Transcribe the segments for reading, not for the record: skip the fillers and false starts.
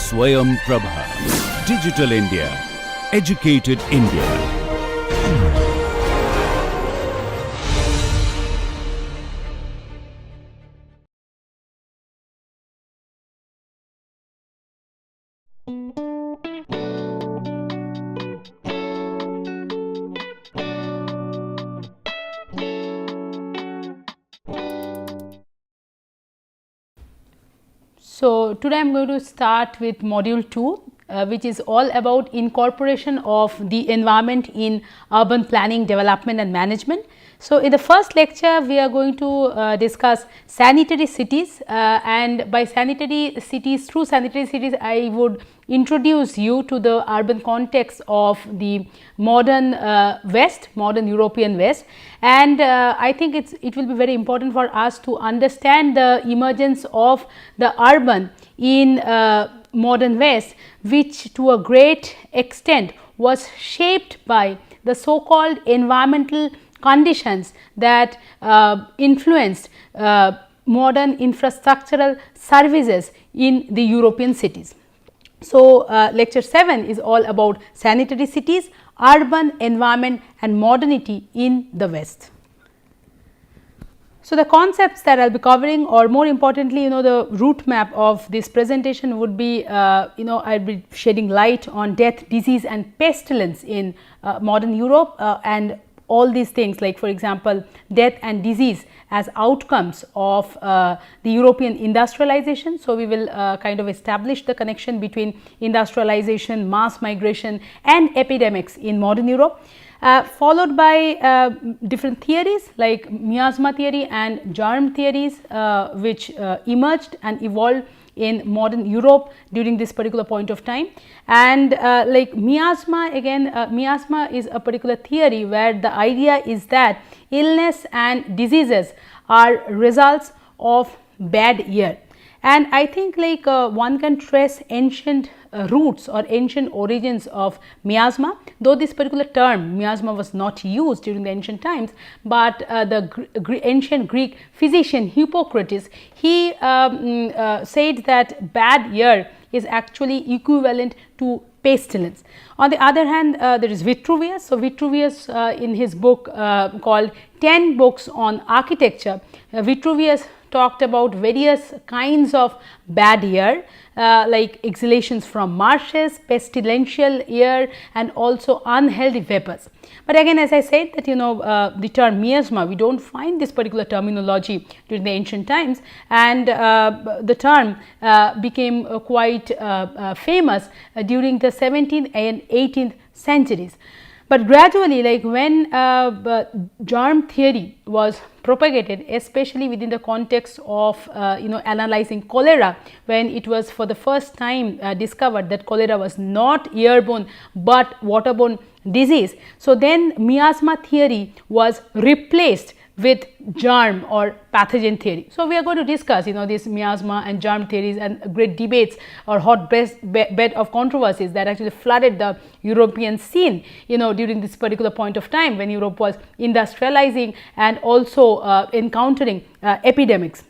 Swayam Prabha. Digital India. Educated India. So, today I am going to start with module 2, which is all about incorporation of the environment in urban planning, development and management. So, in the first lecture we are going to discuss sanitary cities, and by sanitary cities, through sanitary cities I would introduce you to the urban context of the modern West, modern European West, and I think it will be very important for us to understand the emergence of the urban in modern West, which to a great extent was shaped by the so called environmental conditions that influenced modern infrastructural services in the European cities. So, lecture 7 is all about sanitary cities, urban environment and modernity in the West. So, the concepts that I will be covering, or more importantly the route map of this presentation would be I will be shedding light on death, disease and pestilence in modern Europe, and all these things, like for example, death and disease as outcomes of the European industrialization. So, we will kind of establish the connection between industrialization, mass migration and epidemics in modern Europe, followed by different theories like miasma theory and germ theories, which emerged and evolved in modern Europe during this particular point of time. And like miasma, again miasma is a particular theory where the idea is that illness and diseases are results of bad air. And I think like one can trace ancient roots or ancient origins of miasma, though this particular term miasma was not used during the ancient times, but the ancient Greek physician Hippocrates, he said that bad air is actually equivalent to pestilence. On the other hand, there is Vitruvius. So, Vitruvius in his book called 10 Books on Architecture, Vitruvius talked about various kinds of bad air, like exhalations from marshes, pestilential air and also unhealthy vapors. But again, as I said that the term miasma, we do not find this particular terminology during the ancient times, and the term became quite famous during the 17th and 18th centuries. But gradually, like when germ theory was propagated, especially within the context of analyzing cholera, when it was for the first time discovered that cholera was not airborne but waterborne disease. So, then miasma theory was replaced with germ or pathogen theory. So, we are going to discuss this miasma and germ theories and great debates or hot bed of controversies that actually flooded the European scene during this particular point of time when Europe was industrializing and also encountering epidemics.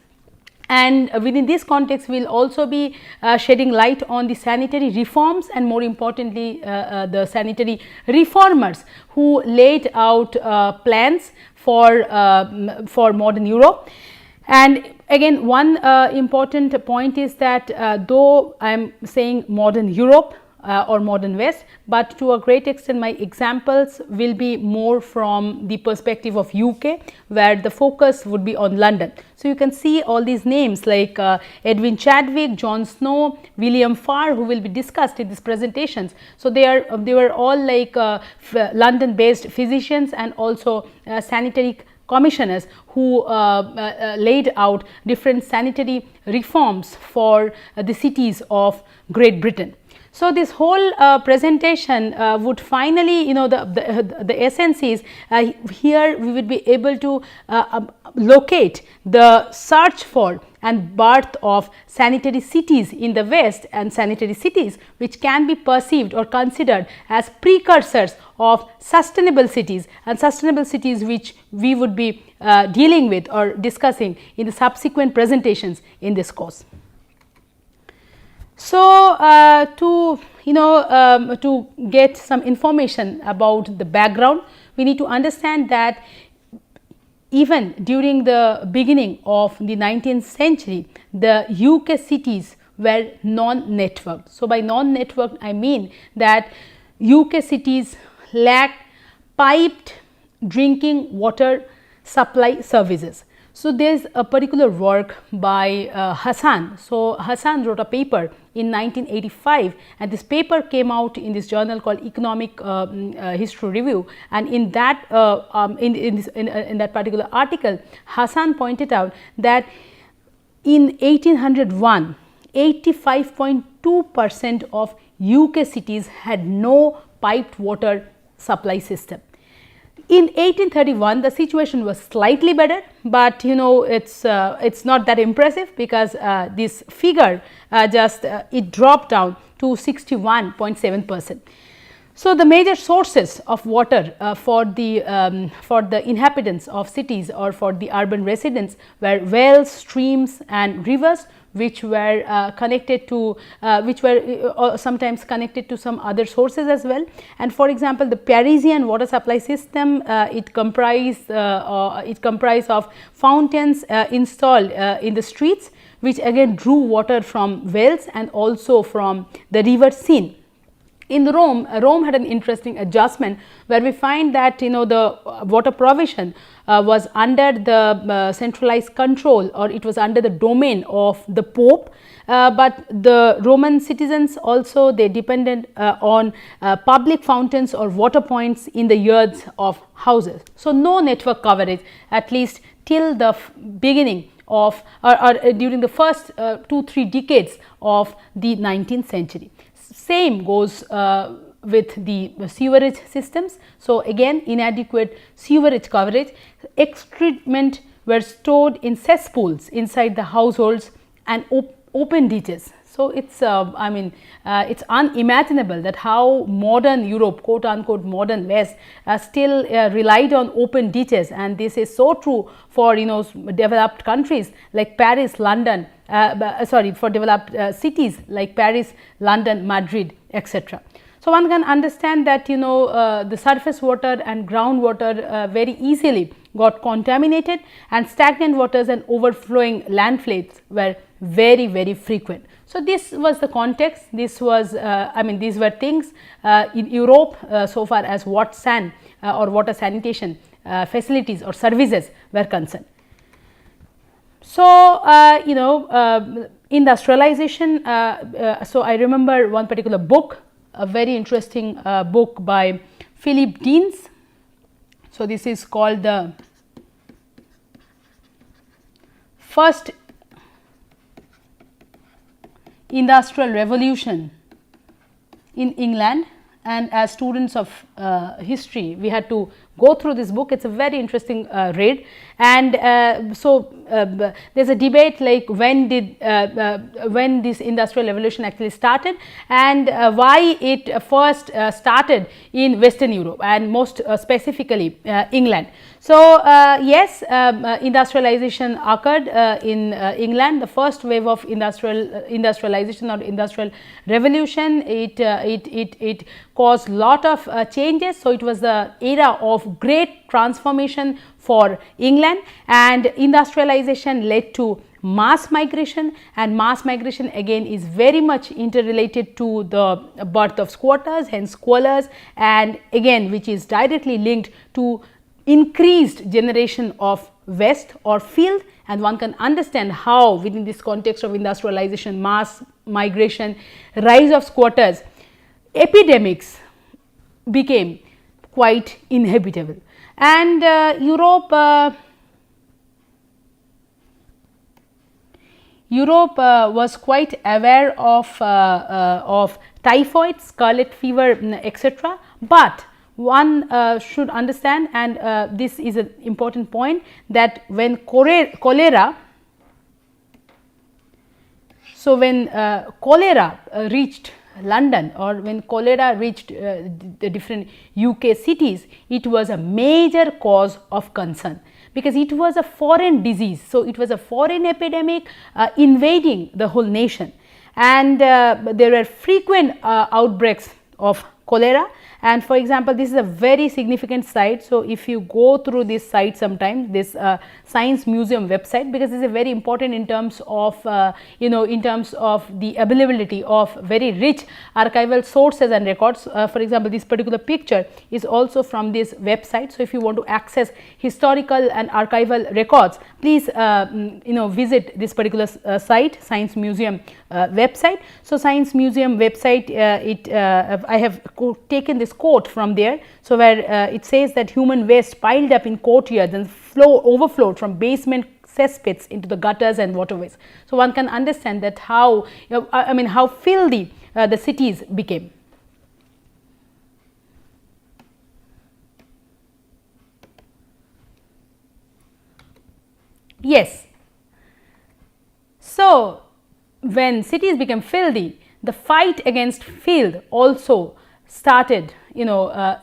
And within this context, we will also be shedding light on the sanitary reforms and more importantly the sanitary reformers who laid out plans for modern Europe. And again, one important point is that though I am saying modern Europe or modern West, but to a great extent my examples will be more from the perspective of UK, where the focus would be on London. So, you can see all these names like Edwin Chadwick, John Snow, William Farr, who will be discussed in these presentations. So, they were all like London based physicians and also sanitary commissioners who laid out different sanitary reforms for the cities of Great Britain. So, this whole presentation would finally the essence is here we would be able to locate the search for and birth of sanitary cities in the West, and sanitary cities which can be perceived or considered as precursors of sustainable cities, and sustainable cities which we would be dealing with or discussing in the subsequent presentations in this course. So, to get some information about the background, we need to understand that even during the beginning of the 19th century, the UK cities were non-networked. So, by non-networked I mean that UK cities lacked piped drinking water supply services. So, there is a particular work by Hassan. So, Hassan wrote a paper in 1985, and this paper came out in this journal called Economic History Review, and in that in that particular article, Hassan pointed out that in 1801, 85.2% of UK cities had no piped water supply system. In 1831, the situation was slightly better, but it's not that impressive, because this figure it dropped down to 61.7%. So, the major sources of water for the inhabitants of cities or for the urban residents were wells, streams and rivers, which were connected to sometimes connected to some other sources as well. And for example, the Parisian water supply system, it comprised of fountains installed in the streets, which again drew water from wells and also from the river Seine. In Rome had an interesting adjustment, where we find that the water provision was under the centralized control, or it was under the domain of the Pope, but the Roman citizens also, they depended on public fountains or water points in the yards of houses. So, no network coverage, at least till the beginning of or during the first 2-3 decades of the 19th century. Same goes with the sewerage systems. So, again inadequate sewerage coverage, excrement were stored in cesspools inside the households and open ditches. So, it's it's unimaginable that how modern Europe, quote unquote modern West, still relied on open ditches, and this is so true for developed countries like Paris, London, for developed cities like Paris, London, Madrid, etc. So, one can understand that the surface water and groundwater very easily got contaminated, and stagnant waters and overflowing landfills were very frequent. So, this was the context. This was these were things in Europe so far as WATSAN or water sanitation facilities or services were concerned. So, industrialization. So, I remember one particular book, a very interesting book by Philip Deans. So, this is called the First Industrial Revolution in England, and as students of history, we had to go through this book. It's a very interesting read, and there is a debate like when this industrial revolution actually started, and why it first started in Western Europe and most specifically England. So, yes, industrialization occurred in England. The first wave of industrialization or industrial revolution, it caused lot of changes. So, it was the era of great transformation for England, and industrialization led to mass migration, and mass migration again is very much interrelated to the birth of squatters, hence squalors, and again which is directly linked to increased generation of waste or filth, and one can understand how within this context of industrialization, mass migration, rise of squatters, epidemics became quite inhabitable. And Europe was quite aware of typhoid, scarlet fever, etc. But one should understand, and this is an important point, that when cholera, so when cholera reached London, or when cholera reached the different UK cities, it was a major cause of concern, because it was a foreign disease. So, it was a foreign epidemic invading the whole nation, and there were frequent outbreaks of cholera. And for example, this is a very significant site. So, if you go through this site sometime, this Science Museum website, because this is very important in terms of in terms of the availability of very rich archival sources and records. For example, this particular picture is also from this website. So, if you want to access historical and archival records, please visit this particular site, Science Museum website. So, Science Museum website, I have taken this quote from there. So, where it says that human waste piled up in courtyards and overflowed from basement cesspits into the gutters and waterways. So, one can understand that how how filthy the cities became. Yes. So, when cities became filthy, the fight against filth also started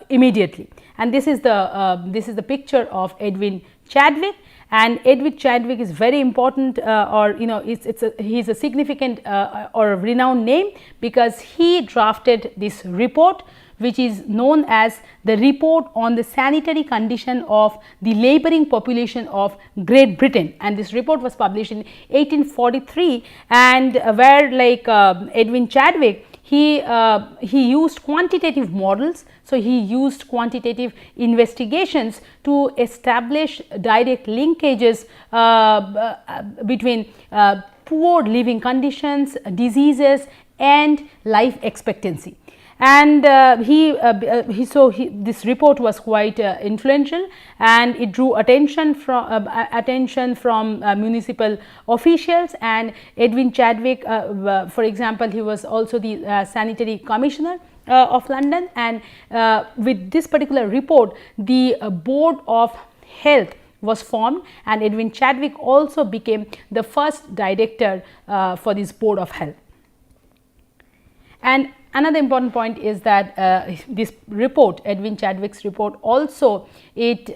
immediately, and this is the picture of Edwin Chadwick. And Edwin Chadwick is very important, he is a significant or renowned name, because he drafted this report, which is known as the Report on the Sanitary Condition of the Labouring Population of Great Britain, and this report was published in 1843, and where Edwin Chadwick, he used quantitative models. So, he used quantitative investigations to establish direct linkages between poor living conditions, diseases and life expectancy. And this report was quite influential, and it drew attention from municipal officials. And Edwin Chadwick, for example, he was also the sanitary commissioner of London, and with this particular report, the Board of Health was formed, and Edwin Chadwick also became the first director for this Board of Health. And another important point is that this report, Edwin Chadwick's report, also it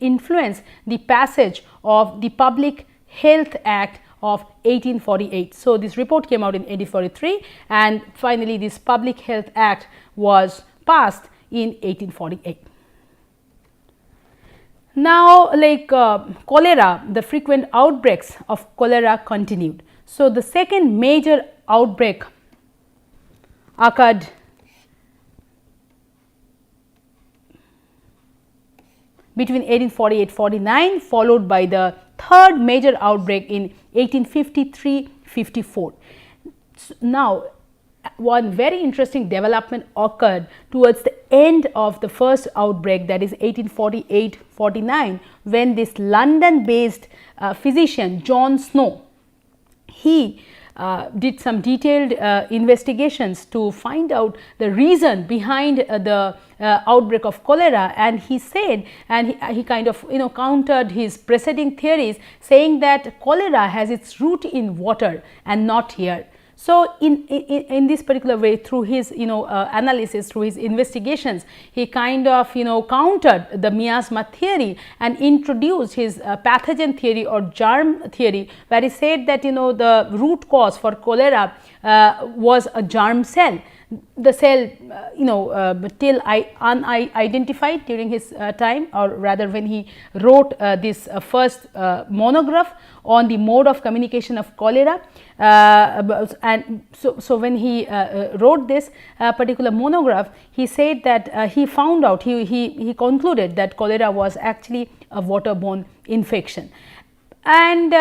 influenced the passage of the Public Health Act of 1848. So, this report came out in 1843, and finally, this Public Health Act was passed in 1848. Now, cholera, the frequent outbreaks of cholera continued. So, the second major outbreak occurred between 1848-49, followed by the third major outbreak in 1853-54. Now, one very interesting development occurred towards the end of the first outbreak, that is 1848-49, when this London based physician John Snow, he did some detailed investigations to find out the reason behind the outbreak of cholera, and he said, and he kind of countered his preceding theories, saying that cholera has its root in water and not air. So, in this particular way, through his analysis, through his investigations, he kind of countered the miasma theory and introduced his pathogen theory or germ theory, where he said that the root cause for cholera was a germ cell. The cell till unidentified during his time, or rather when he wrote this first monograph on the mode of communication of cholera, and so when he wrote this particular monograph, he said that he found out, he concluded that cholera was actually a waterborne infection. And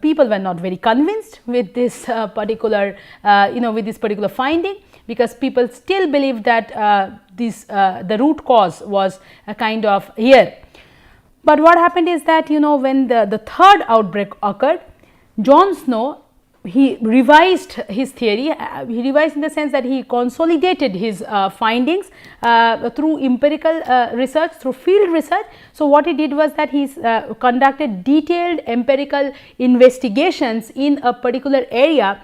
people were not very convinced with this particular finding, because people still believe that the root cause was a kind of air. But what happened is that when the third outbreak occurred, John Snow, he revised his theory. He revised in the sense that he consolidated his findings through empirical research, through field research. So, what he did was that he conducted detailed empirical investigations in a particular area,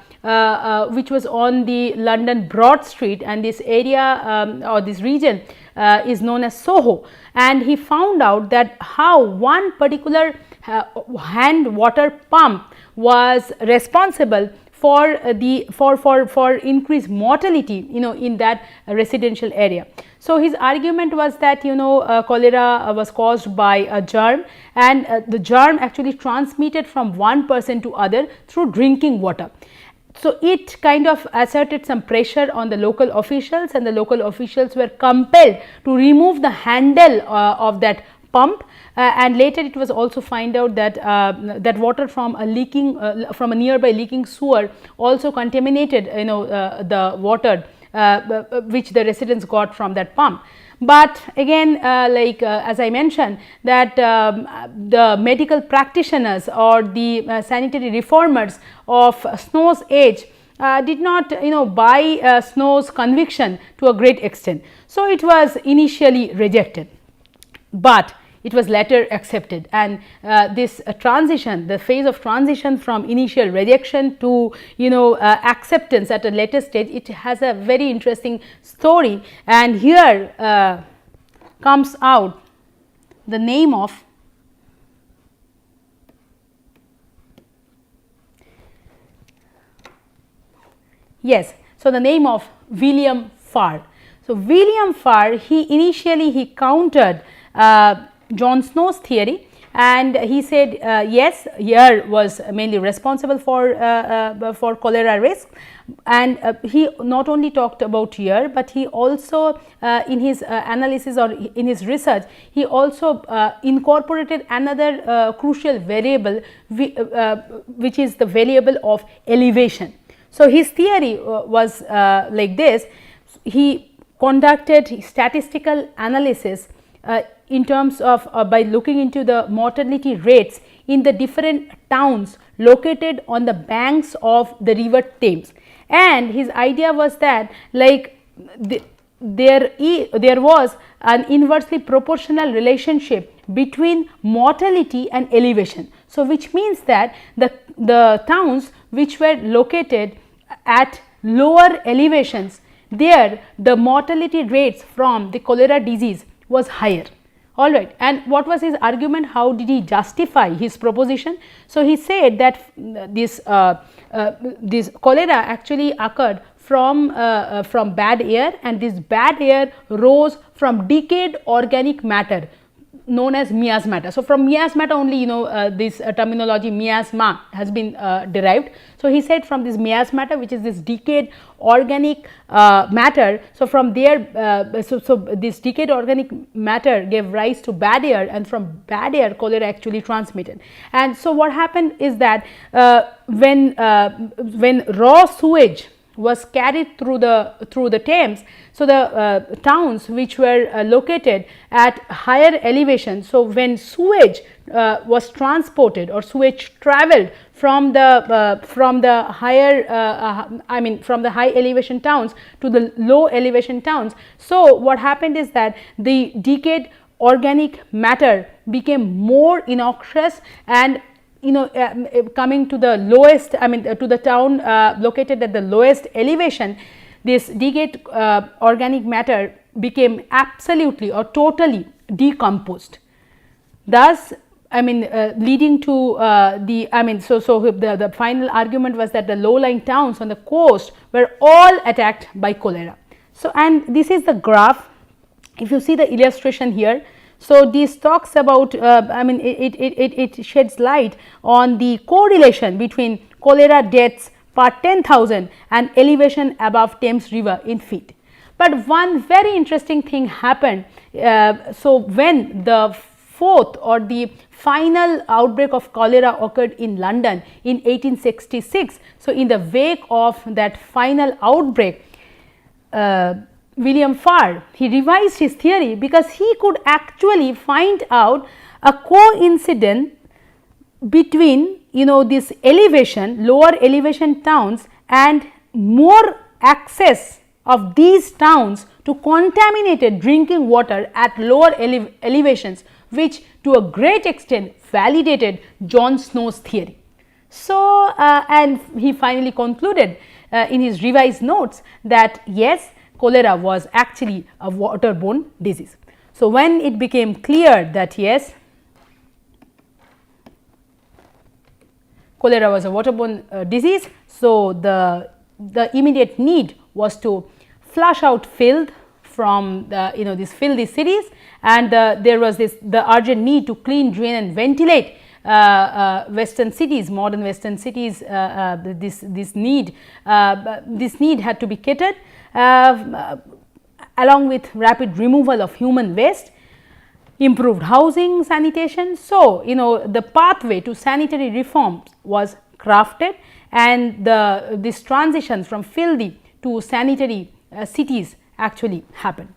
which was on the London Broad Street, and this area or this region is known as Soho. And he found out that how one particular hand water pump was responsible for for increased mortality in that residential area. So, his argument was that cholera was caused by a germ, and the germ actually transmitted from one person to other through drinking water. So, it kind of asserted some pressure on the local officials, and the local officials were compelled to remove the handle of that pump, and later it was also find out that that water from a leaking from a nearby leaking sewer also contaminated the water which the residents got from that pump. But again as I mentioned that the medical practitioners or the sanitary reformers of Snow's age did not buy Snow's conviction to a great extent. So, it was initially rejected, but it was later accepted, and this transition, the phase of transition from initial rejection to acceptance at a later stage, it has a very interesting story. And here comes out the name of so the name of William Farr. So, William Farr, he initially countered John Snow's theory, and he said yes, air was mainly responsible for cholera risk, and he not only talked about air, but he also in his analysis or in his research, he also incorporated another crucial variable which is the variable of elevation. So, his theory was like this. He conducted statistical analysis in terms of by looking into the mortality rates in the different towns located on the banks of the river Thames, and his idea was that there was an inversely proportional relationship between mortality and elevation. So, which means that the towns which were located at lower elevations, there the mortality rates from the cholera disease was higher. All right, and what was his argument? How did he justify his proposition? So, he said that this cholera actually occurred from bad air, and this bad air rose from decayed organic matter known as miasmata. So, from miasmata only this terminology miasma has been derived. So, he said from this miasmata, which is this decayed organic matter. So, from there so this decayed organic matter gave rise to bad air, and from bad air cholera actually transmitted. And so, what happened is that when raw sewage was carried through the Thames. So, the towns which were located at higher elevation. So, when sewage was transported or sewage traveled from the higher from the high elevation towns to the low elevation towns. So, what happened is that the decayed organic matter became more innocuous, and coming to the lowest, to the town located at the lowest elevation, this decayed organic matter became absolutely or totally decomposed. Thus, leading to the final argument was that the low-lying towns on the coast were all attacked by cholera. So, and this is the graph. If you see the illustration here. So, this talks about it sheds light on the correlation between cholera deaths per 10,000 and elevation above Thames river in feet. But one very interesting thing happened. So, when the fourth or the final outbreak of cholera occurred in London in 1866. So, in the wake of that final outbreak, William Farr, he revised his theory because he could actually find out a coincidence between this elevation, lower elevation towns, and more access of these towns to contaminated drinking water at lower elevations, which to a great extent validated John Snow's theory. So, and he finally concluded in his revised notes that yes, cholera was actually a waterborne disease. So, when it became clear that yes, cholera was a waterborne disease. So, the immediate need was to flush out filth from the these filthy cities, and there was the urgent need to clean, drain and ventilate western cities, modern western cities. This need had to be catered, along with rapid removal of human waste, improved housing, sanitation. So, the pathway to sanitary reform was crafted, and this transition from filthy to sanitary cities actually happened.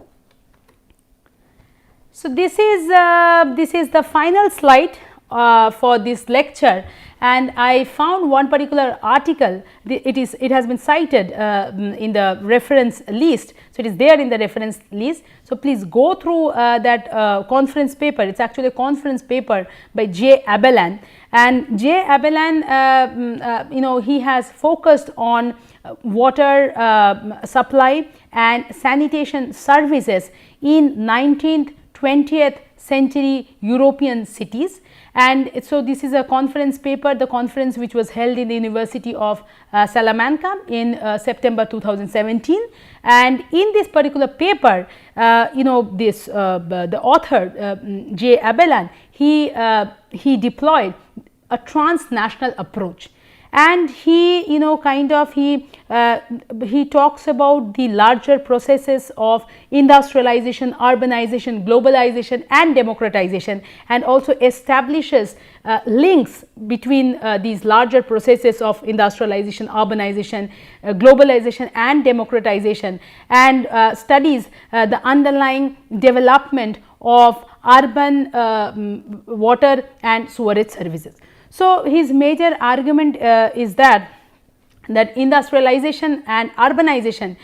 So, this is the final slide for this lecture, and I found one particular article. It has been cited in the reference list. So, it is there in the reference list. So, please go through that conference paper. It is actually a conference paper by J. Abelan, and J. Abelan he has focused on water supply and sanitation services in 19th 20th century European cities. And so, this is a conference paper, the conference which was held in the University of Salamanca in September 2017. And in this particular paper, the author J. Abelan, he deployed a transnational approach, and he he talks about the larger processes of industrialization, urbanization, globalization and democratization, and also establishes links between these larger processes of industrialization, urbanization, globalization and democratization, and studies the underlying development of urban water and sewerage services. So, his major argument is that industrialization and urbanization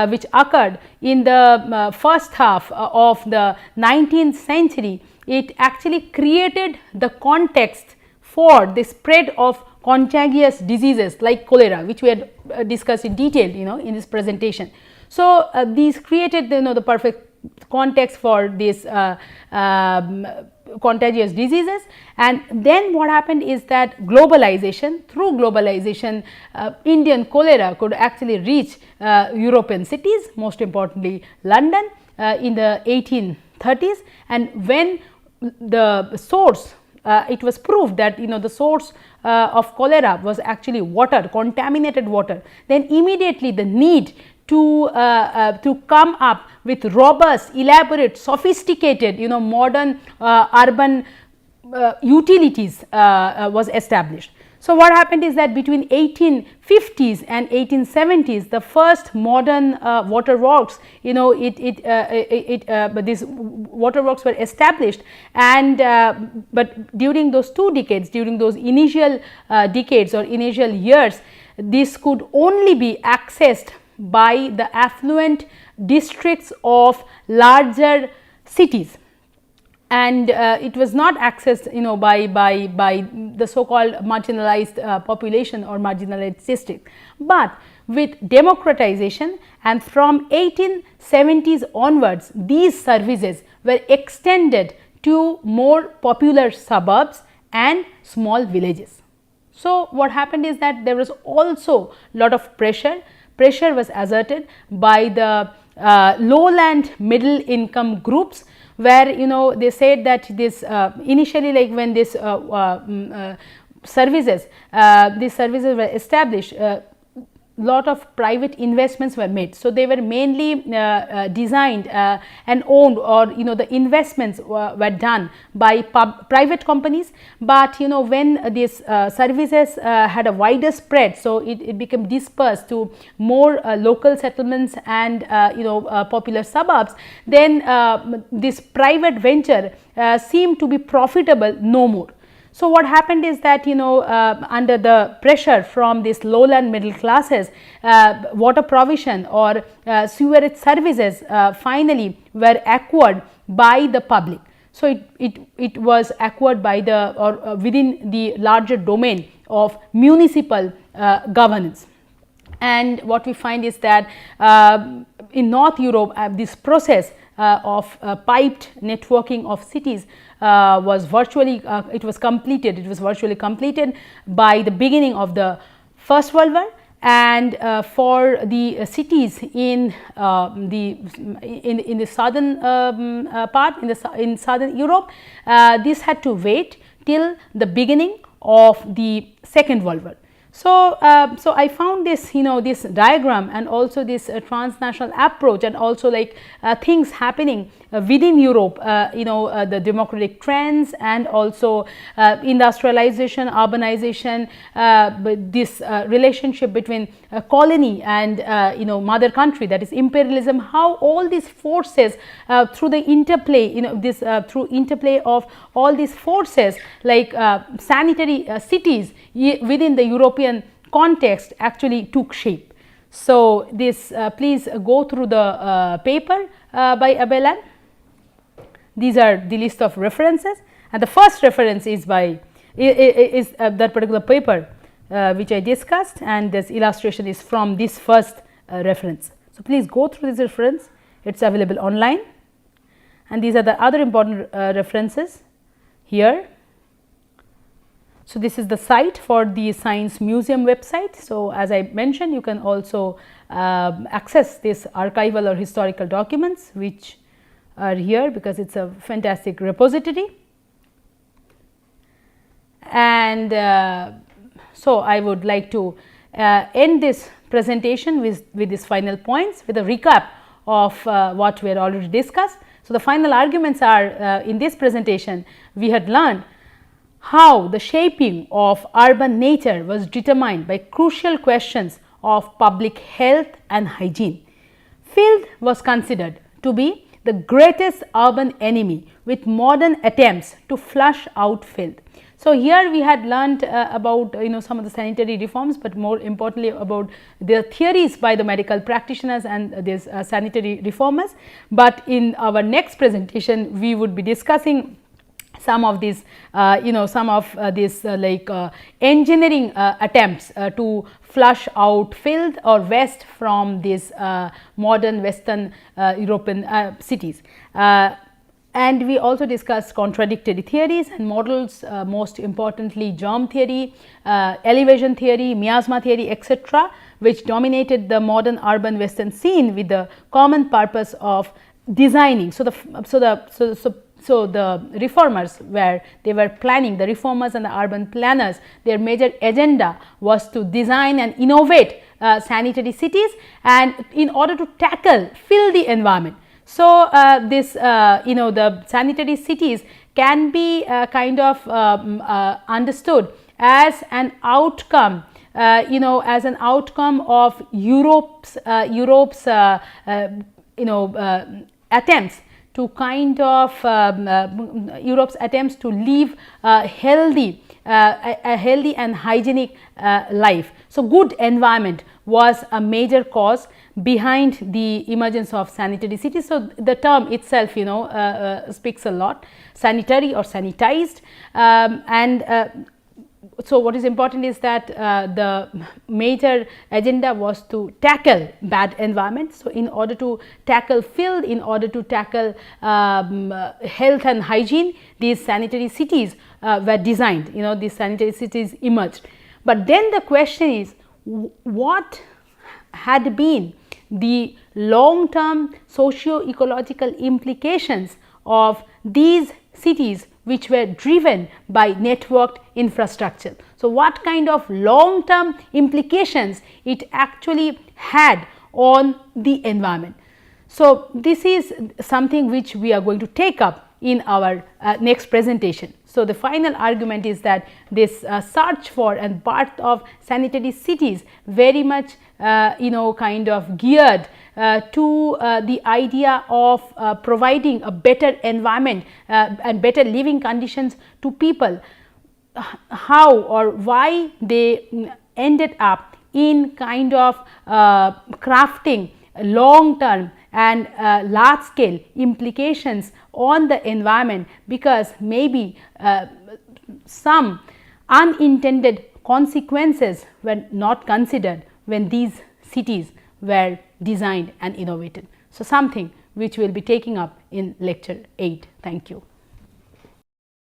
which occurred in the first half of the 19th century, it actually created the context for the spread of contagious diseases like cholera, which we had discussed in detail in this presentation. So, these created the perfect context for this contagious diseases. And then what happened is that through globalization, Indian cholera could actually reach European cities, most importantly London, in the 1830s. And when the source, it was proved that the source of cholera was actually water, contaminated water, then immediately the need to come up with robust, elaborate, sophisticated modern urban utilities was established. So, what happened is that between 1850s and 1870s, the first modern water works, these water works were established, and but during those 2 decades, during those initial decades or initial years, this could only be accessed by the affluent districts of larger cities, and it was not accessed by the so called marginalized population or marginalized district. But with democratization, and from 1870s onwards, these services were extended to more popular suburbs and small villages. So, what happened is that there was also lot of pressure was exerted by the lowland middle income groups, where they said that this initially, like when this services were established, lot of private investments were made. So, they were mainly designed and owned, or the investments were done by private companies, but when these services had a wider spread, so it became dispersed to more local settlements and popular suburbs, then this private venture seemed to be profitable no more. So, what happened is that under the pressure from this lowland middle classes, water provision or sewerage services finally were acquired by the public. So, it was acquired by the within the larger domain of municipal governance. And what we find is that in North Europe, this process of piped networking of cities was virtually it was virtually completed by the beginning of the First World War. And for the cities in the southern part in southern Europe, this had to wait till the beginning of the Second World War. So, so I found this this diagram and also this transnational approach, and also like things happening within Europe, the democratic trends, and also industrialization, urbanization, this relationship between colony and mother country, that is imperialism, how all these forces through the interplay, through interplay of all these forces like sanitary cities within the European context actually took shape. So, this please go through the paper by Abelard. These are the list of references, and the first reference is by that particular paper which I discussed, and this illustration is from this first reference. So, please go through this reference, it is available online, and these are the other important references here. So, this is the site for the Science Museum website. So, as I mentioned, you can also access this archival or historical documents which are here, because it is a fantastic repository. And so, I would like to end this presentation with these final points, with a recap of what we had already discussed. So, the final arguments are in this presentation we had learned how the shaping of urban nature was determined by crucial questions of public health and hygiene. Filth was considered to be the greatest urban enemy, with modern attempts to flush out filth. So, here we had learnt about some of the sanitary reforms, but more importantly about the theories by the medical practitioners and these sanitary reformers. But in our next presentation we would be discussing some of these engineering attempts to flush out filth or waste from these modern Western European cities. And we also discussed contradictory theories and models, most importantly germ theory, elevation theory, miasma theory, etc., which dominated the modern urban Western scene with the common purpose of designing. So the reformers, where they were planning, the reformers and the urban planners, their major agenda was to design and innovate sanitary cities, and in order to tackle filthy environment. So, the sanitary cities can be kind of understood as an outcome, as an outcome of Europe's attempts to kind of Europe's attempts to live a healthy and hygienic life. So, good environment was a major cause behind the emergence of sanitary cities. So, the term itself speaks a lot, sanitary or sanitized, so what is important is that the major agenda was to tackle bad environment. So, in order to tackle filth, in order to tackle health and hygiene, these sanitary cities were designed, these sanitary cities emerged. But then the question is, what had been the long term socio-ecological implications of these cities which were driven by networked infrastructure. So, what kind of long term implications it actually had on the environment. So, this is something which we are going to take up in our next presentation. So, the final argument is that this search for and birth of sanitary cities very much kind of geared to the idea of providing a better environment and better living conditions to people. How or why they ended up in kind of crafting long term and large scale implications on the environment, because maybe some unintended consequences were not considered when these cities were designed and innovated. So, something which we will be taking up in lecture 8. Thank you.